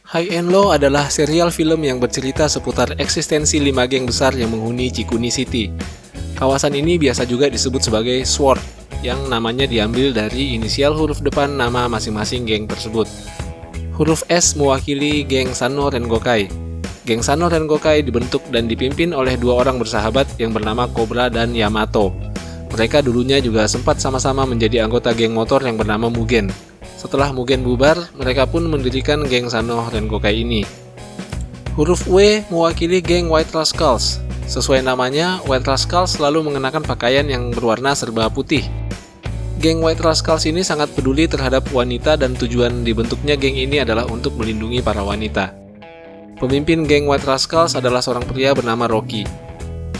High and Low adalah serial film yang bercerita seputar eksistensi 5 geng besar yang menghuni Chikuni City. Kawasan ini biasa juga disebut sebagai SWORD, yang namanya diambil dari inisial huruf depan nama masing-masing geng tersebut. Huruf S mewakili geng Sanno Rengokai. Geng Sanno Rengokai dibentuk dan dipimpin oleh dua orang bersahabat yang bernama Cobra dan Yamato. Mereka dulunya juga sempat sama-sama menjadi anggota geng motor yang bernama Mugen. Setelah Mugen bubar, mereka pun mendirikan geng Sanno Rengokai ini. Huruf W mewakili geng White Rascals. Sesuai namanya, White Rascals selalu mengenakan pakaian yang berwarna serba putih. Geng White Rascals ini sangat peduli terhadap wanita dan tujuan dibentuknya geng ini adalah untuk melindungi para wanita. Pemimpin geng White Rascals adalah seorang pria bernama Rocky.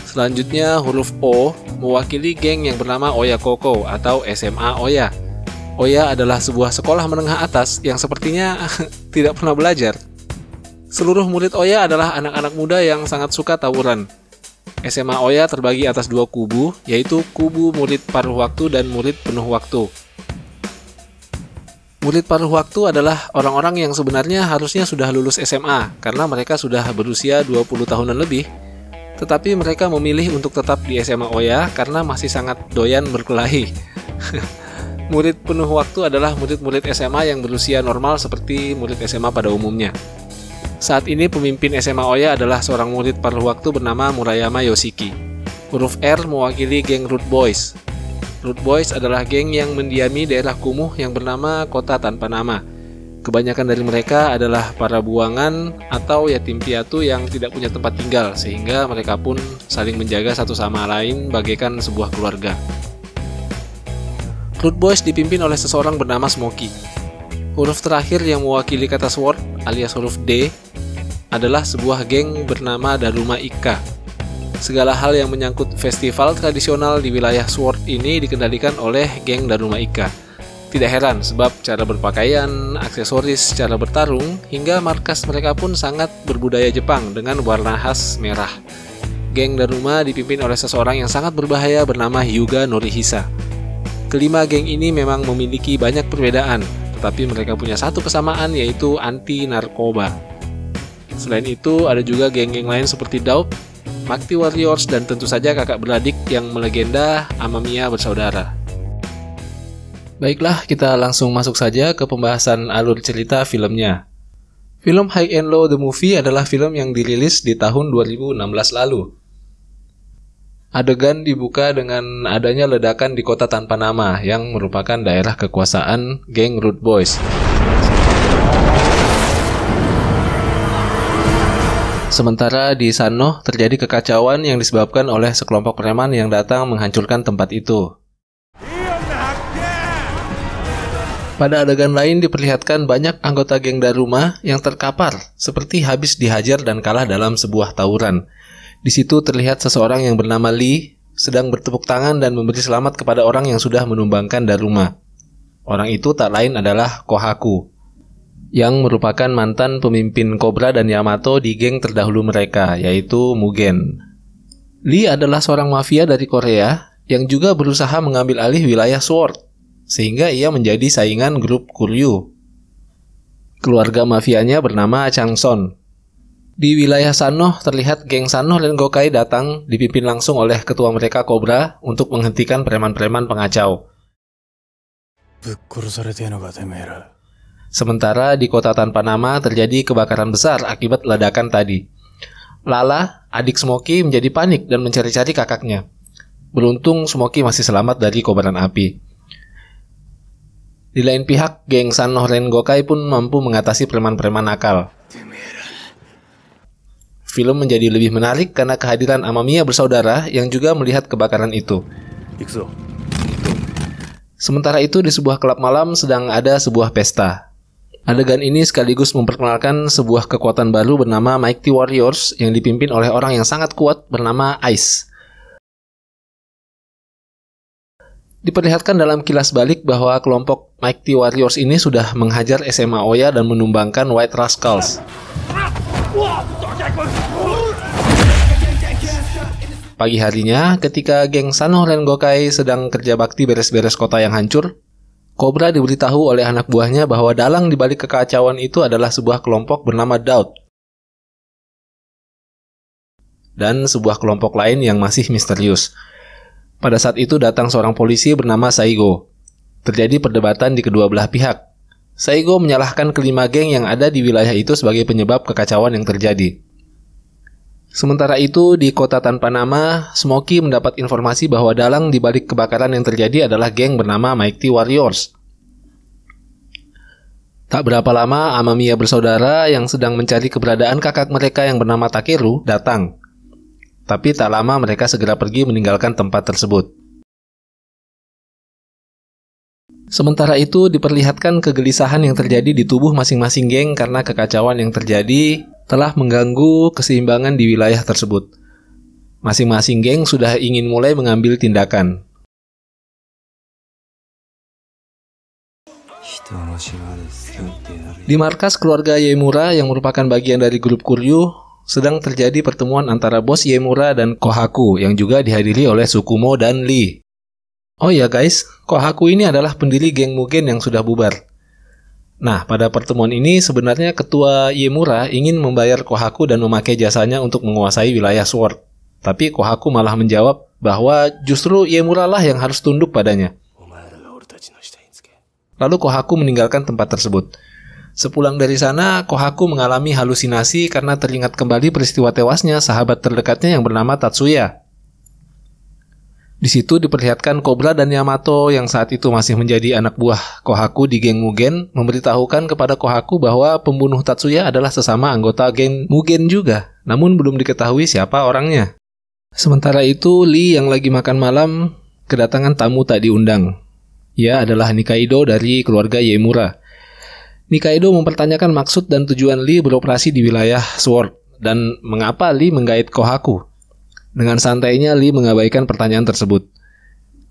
Selanjutnya, huruf O mewakili geng yang bernama Oya Koko atau SMA Oya. Oya adalah sebuah sekolah menengah atas yang sepertinya tidak pernah belajar. Seluruh murid Oya adalah anak-anak muda yang sangat suka tawuran. SMA Oya terbagi atas dua kubu, yaitu kubu murid paruh waktu dan murid penuh waktu. Murid paruh waktu adalah orang-orang yang sebenarnya harusnya sudah lulus SMA karena mereka sudah berusia 20 tahunan lebih. Tetapi mereka memilih untuk tetap di SMA Oya karena masih sangat doyan berkelahi. Murid penuh waktu adalah murid-murid SMA yang berusia normal seperti murid SMA pada umumnya. Saat ini pemimpin SMA Oya adalah seorang murid paruh waktu bernama Murayama Yoshiki. Huruf R mewakili geng Root Boys. Root Boys adalah geng yang mendiami daerah kumuh yang bernama Kota Tanpa Nama. Kebanyakan dari mereka adalah para buangan atau yatim piatu yang tidak punya tempat tinggal, sehingga mereka pun saling menjaga satu sama lain bagaikan sebuah keluarga. Root Boys dipimpin oleh seseorang bernama Smokey. Huruf terakhir yang mewakili kata SWORD alias huruf D adalah sebuah geng bernama Daruma Ikka. Segala hal yang menyangkut festival tradisional di wilayah SWORD ini dikendalikan oleh geng Daruma Ikka. Tidak heran sebab cara berpakaian, aksesoris, cara bertarung, hingga markas mereka pun sangat berbudaya Jepang dengan warna khas merah. Geng Daruma dipimpin oleh seseorang yang sangat berbahaya bernama Hyuga Norihisa. Kelima geng ini memang memiliki banyak perbedaan, tetapi mereka punya satu kesamaan yaitu anti narkoba. Selain itu, ada juga geng-geng lain seperti Daup, Makti Warriors, dan tentu saja kakak beradik yang melegenda Amamiya bersaudara. Baiklah, kita langsung masuk saja ke pembahasan alur cerita filmnya. Film High and Low The Movie adalah film yang dirilis di tahun 2016 lalu. Adegan dibuka dengan adanya ledakan di Kota Tanpa Nama yang merupakan daerah kekuasaan geng Root Boys. Sementara di Sanno terjadi kekacauan yang disebabkan oleh sekelompok preman yang datang menghancurkan tempat itu. Pada adegan lain diperlihatkan banyak anggota geng Daruma yang terkapar, seperti habis dihajar dan kalah dalam sebuah tawuran. Di situ terlihat seseorang yang bernama Lee sedang bertepuk tangan dan memberi selamat kepada orang yang sudah menumbangkan Daruma. Orang itu tak lain adalah Kohaku, yang merupakan mantan pemimpin Cobra dan Yamato di geng terdahulu mereka, yaitu Mugen. Lee adalah seorang mafia dari Korea yang juga berusaha mengambil alih wilayah SWORD, sehingga ia menjadi saingan grup Kuryu. Keluarga mafianya bernama Changson. Di wilayah Sanno terlihat geng Sanno Rengokai datang dipimpin langsung oleh ketua mereka Cobra untuk menghentikan preman-preman pengacau. Sementara di Kota Tanpa Nama terjadi kebakaran besar akibat ledakan tadi. Lala, adik Smokey, menjadi panik dan mencari-cari kakaknya. Beruntung Smokey masih selamat dari kobaran api. Di lain pihak, geng Sanno Rengokai pun mampu mengatasi preman-preman nakal. Film menjadi lebih menarik karena kehadiran Amamiya bersaudara yang juga melihat kebakaran itu. Sementara itu di sebuah klub malam sedang ada sebuah pesta. Adegan ini sekaligus memperkenalkan sebuah kekuatan baru bernama Mighty Warriors yang dipimpin oleh orang yang sangat kuat bernama Ice. Diperlihatkan dalam kilas balik bahwa kelompok Mighty Warriors ini sudah menghajar SMA Oya dan menumbangkan White Rascals. Pagi harinya, ketika geng Sanno Rengokai sedang kerja bakti beres-beres kota yang hancur, Cobra diberitahu oleh anak buahnya bahwa dalang di balik kekacauan itu adalah sebuah kelompok bernama Daud dan sebuah kelompok lain yang masih misterius. Pada saat itu datang seorang polisi bernama Saigo. Terjadi perdebatan di kedua belah pihak. Saigo menyalahkan kelima geng yang ada di wilayah itu sebagai penyebab kekacauan yang terjadi. Sementara itu, di kota tanpa nama, Smokey mendapat informasi bahwa dalang di balik kebakaran yang terjadi adalah geng bernama Mighty Warriors. Tak berapa lama, Amamiya bersaudara yang sedang mencari keberadaan kakak mereka yang bernama Takeru datang. Tapi tak lama mereka segera pergi meninggalkan tempat tersebut. Sementara itu, diperlihatkan kegelisahan yang terjadi di tubuh masing-masing geng karena kekacauan yang terjadi telah mengganggu keseimbangan di wilayah tersebut. Masing-masing geng sudah ingin mulai mengambil tindakan. Di markas keluarga Yemura yang merupakan bagian dari grup Kuryu, sedang terjadi pertemuan antara bos Yemura dan Kohaku yang juga dihadiri oleh Tsukumo dan Lee. Oh ya guys, Kohaku ini adalah pendiri geng Mugen yang sudah bubar. Nah, pada pertemuan ini sebenarnya ketua Yemura ingin membayar Kohaku dan memakai jasanya untuk menguasai wilayah Sword. Tapi Kohaku malah menjawab bahwa justru Yemura lah yang harus tunduk padanya. Lalu Kohaku meninggalkan tempat tersebut. Sepulang dari sana, Kohaku mengalami halusinasi karena teringat kembali peristiwa tewasnya sahabat terdekatnya yang bernama Tatsuya. Di situ diperlihatkan Cobra dan Yamato yang saat itu masih menjadi anak buah Kohaku di geng Mugen memberitahukan kepada Kohaku bahwa pembunuh Tatsuya adalah sesama anggota geng Mugen juga, namun belum diketahui siapa orangnya. Sementara itu, Lee yang lagi makan malam kedatangan tamu tak diundang. Ia adalah Nikaido dari keluarga Yemura. Nikaido mempertanyakan maksud dan tujuan Lee beroperasi di wilayah Sword dan mengapa Lee menggait Kohaku. Dengan santainya, Lee mengabaikan pertanyaan tersebut.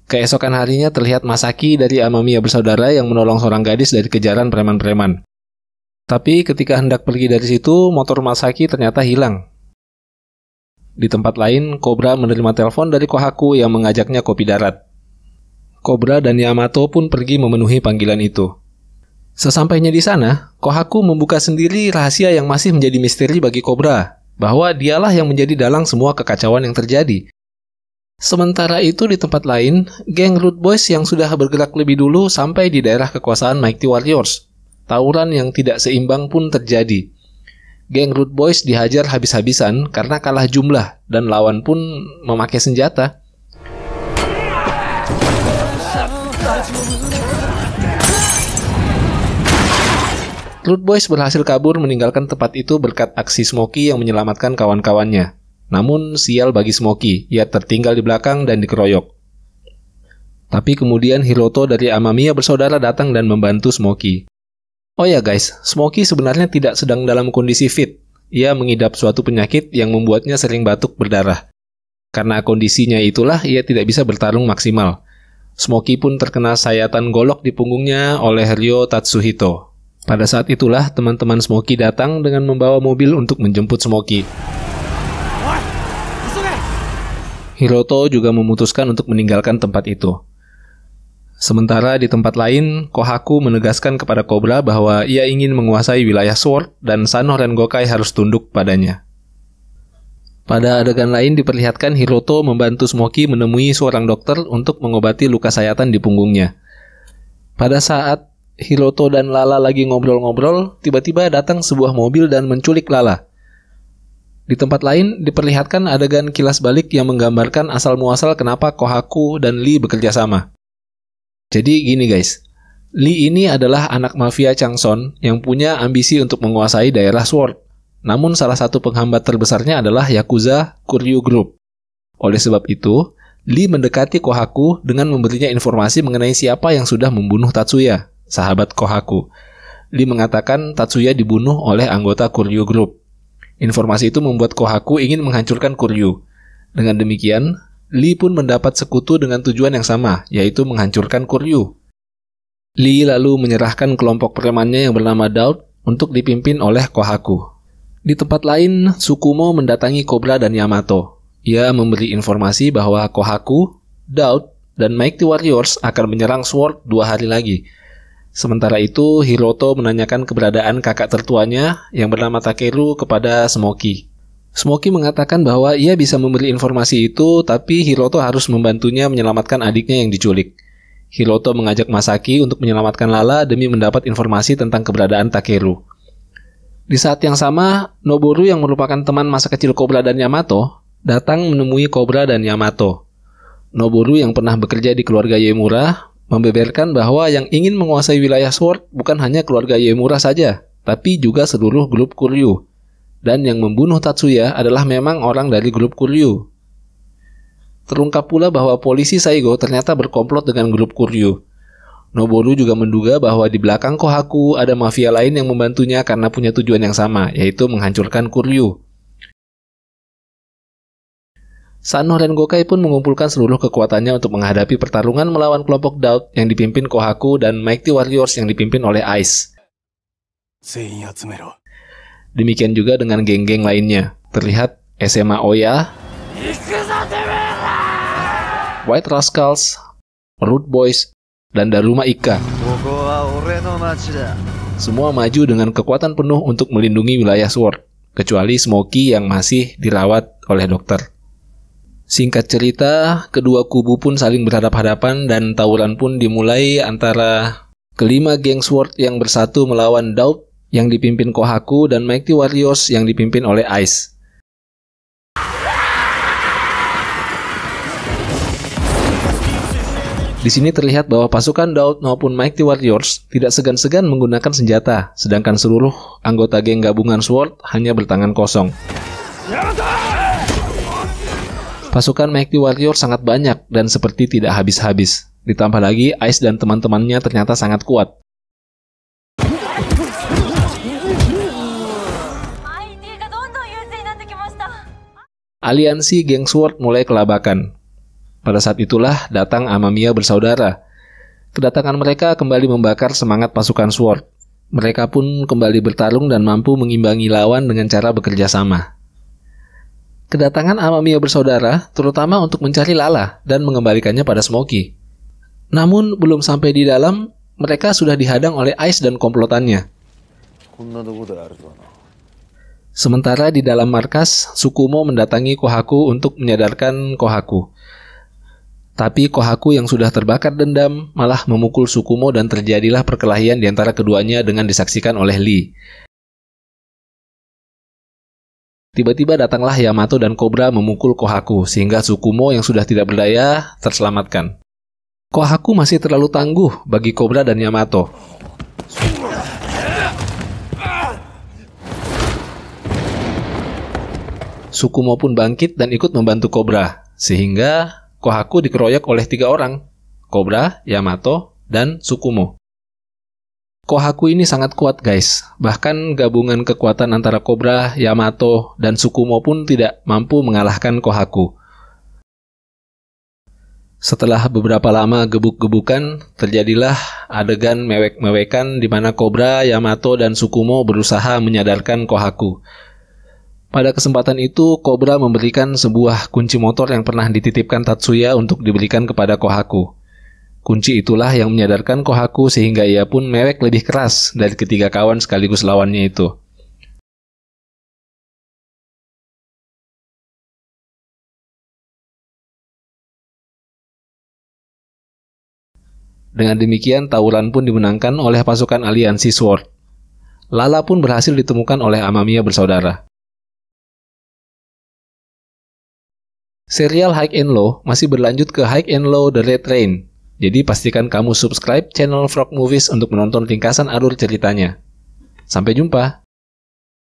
Keesokan harinya terlihat Masaki dari Amamiya bersaudara yang menolong seorang gadis dari kejaran preman-preman. Tapi ketika hendak pergi dari situ, motor Masaki ternyata hilang. Di tempat lain, Cobra menerima telepon dari Kohaku yang mengajaknya kopi darat. Cobra dan Yamato pun pergi memenuhi panggilan itu. Sesampainya di sana, Kohaku membuka sendiri rahasia yang masih menjadi misteri bagi Cobra, bahwa dialah yang menjadi dalang semua kekacauan yang terjadi. Sementara itu di tempat lain, geng Root Boys yang sudah bergerak lebih dulu sampai di daerah kekuasaan Mighty Warriors. Tawuran yang tidak seimbang pun terjadi. Geng Root Boys dihajar habis-habisan karena kalah jumlah dan lawan pun memakai senjata. Root Boys berhasil kabur meninggalkan tempat itu berkat aksi Smokey yang menyelamatkan kawan-kawannya. Namun sial bagi Smokey, ia tertinggal di belakang dan dikeroyok. Tapi kemudian Hiroto dari Amamiya bersaudara datang dan membantu Smokey. Oh ya guys, Smokey sebenarnya tidak sedang dalam kondisi fit. Ia mengidap suatu penyakit yang membuatnya sering batuk berdarah. Karena kondisinya itulah ia tidak bisa bertarung maksimal. Smokey pun terkena sayatan golok di punggungnya oleh Ryo Tatsuhito. Pada saat itulah teman-teman Smokey datang dengan membawa mobil untuk menjemput Smokey. Hiroto juga memutuskan untuk meninggalkan tempat itu. Sementara di tempat lain, Kohaku menegaskan kepada Cobra bahwa ia ingin menguasai wilayah Sword dan Sano Rengokai harus tunduk padanya. Pada adegan lain diperlihatkan Hiroto membantu Smokey menemui seorang dokter untuk mengobati luka sayatan di punggungnya. Pada saat Hiroto dan Lala lagi ngobrol-ngobrol, tiba-tiba datang sebuah mobil dan menculik Lala. Di tempat lain diperlihatkan adegan kilas balik yang menggambarkan asal-muasal kenapa Kohaku dan Lee bekerja sama. Jadi gini guys, Lee ini adalah anak mafia Changson yang punya ambisi untuk menguasai daerah Sword. Namun salah satu penghambat terbesarnya adalah Yakuza Kuryu Group. Oleh sebab itu, Lee mendekati Kohaku dengan memberinya informasi mengenai siapa yang sudah membunuh Tatsuya, sahabat Kohaku. Lee mengatakan Tatsuya dibunuh oleh anggota Kuryu Group. Informasi itu membuat Kohaku ingin menghancurkan Kuryu. Dengan demikian, Lee pun mendapat sekutu dengan tujuan yang sama, yaitu menghancurkan Kuryu. Lee lalu menyerahkan kelompok premannya yang bernama Daud untuk dipimpin oleh Kohaku. Di tempat lain, Tsukumo mendatangi Cobra dan Yamato. Ia memberi informasi bahwa Kohaku, Daud, dan Mighty Warriors akan menyerang Sword 2 hari lagi. Sementara itu, Hiroto menanyakan keberadaan kakak tertuanya yang bernama Takeru kepada Smoky. Smoky mengatakan bahwa ia bisa memberi informasi itu, tapi Hiroto harus membantunya menyelamatkan adiknya yang diculik. Hiroto mengajak Masaki untuk menyelamatkan Lala demi mendapat informasi tentang keberadaan Takeru. Di saat yang sama, Noboru yang merupakan teman masa kecil Cobra dan Yamato datang menemui Cobra dan Yamato. Noboru yang pernah bekerja di keluarga Uemura membeberkan bahwa yang ingin menguasai wilayah Sword bukan hanya keluarga Uemura saja, tapi juga seluruh grup Kuryu. Dan yang membunuh Tatsuya adalah memang orang dari grup Kuryu. Terungkap pula bahwa polisi Saigo ternyata berkomplot dengan grup Kuryu. Noboru juga menduga bahwa di belakang Kohaku ada mafia lain yang membantunya karena punya tujuan yang sama, yaitu menghancurkan Kuryu. Sano Rengokai pun mengumpulkan seluruh kekuatannya untuk menghadapi pertarungan melawan kelompok Doubt yang dipimpin Kohaku dan Mighty Warriors yang dipimpin oleh Ice. Demikian juga dengan geng-geng lainnya. Terlihat SMA Oya, White Rascals, Root Boys, dan Daruma Ika. Semua maju dengan kekuatan penuh untuk melindungi wilayah Sword, kecuali Smoky yang masih dirawat oleh dokter. Singkat cerita, kedua kubu pun saling berhadapan-hadapan dan tawuran pun dimulai antara kelima geng Sword yang bersatu melawan Doubt yang dipimpin Kohaku dan Mighty Warriors yang dipimpin oleh Ice. Di sini terlihat bahwa pasukan Doubt maupun Mighty Warriors tidak segan-segan menggunakan senjata, sedangkan seluruh anggota geng gabungan Sword hanya bertangan kosong. Pasukan Mighty Warriors sangat banyak dan seperti tidak habis-habis. Ditambah lagi, Ice dan teman-temannya ternyata sangat kuat. Aliansi geng Sword mulai kelabakan. Pada saat itulah datang Amamiya bersaudara. Kedatangan mereka kembali membakar semangat pasukan Sword. Mereka pun kembali bertarung dan mampu mengimbangi lawan dengan cara bekerja sama. Kedatangan Amamiya bersaudara terutama untuk mencari Lala dan mengembalikannya pada Smoky. Namun belum sampai di dalam, mereka sudah dihadang oleh Ice dan komplotannya. Sementara di dalam markas, Tsukumo mendatangi Kohaku untuk menyadarkan Kohaku. Tapi Kohaku yang sudah terbakar dendam malah memukul Tsukumo dan terjadilah perkelahian di antara keduanya dengan disaksikan oleh Lee. Tiba-tiba datanglah Yamato dan Cobra memukul Kohaku sehingga Tsukumo yang sudah tidak berdaya terselamatkan. Kohaku masih terlalu tangguh bagi Cobra dan Yamato. Tsukumo pun bangkit dan ikut membantu Cobra, sehingga Kohaku dikeroyok oleh 3 orang, Cobra, Yamato, dan Tsukumo. Kohaku ini sangat kuat guys, bahkan gabungan kekuatan antara Cobra, Yamato, dan Tsukumo pun tidak mampu mengalahkan Kohaku. Setelah beberapa lama gebuk-gebukan, terjadilah adegan mewek-mewekan di mana Cobra, Yamato, dan Tsukumo berusaha menyadarkan Kohaku. Pada kesempatan itu, Cobra memberikan sebuah kunci motor yang pernah dititipkan Tatsuya untuk diberikan kepada Kohaku. Kunci itulah yang menyadarkan Kohaku sehingga ia pun mewek lebih keras dari ketiga kawan sekaligus lawannya itu. Dengan demikian, tawuran pun dimenangkan oleh pasukan aliansi Sword. Lala pun berhasil ditemukan oleh Amamiya bersaudara. Serial High and Low masih berlanjut ke High and Low The Red Rain. Jadi pastikan kamu subscribe channel Frog Movies untuk menonton ringkasan alur ceritanya. Sampai jumpa!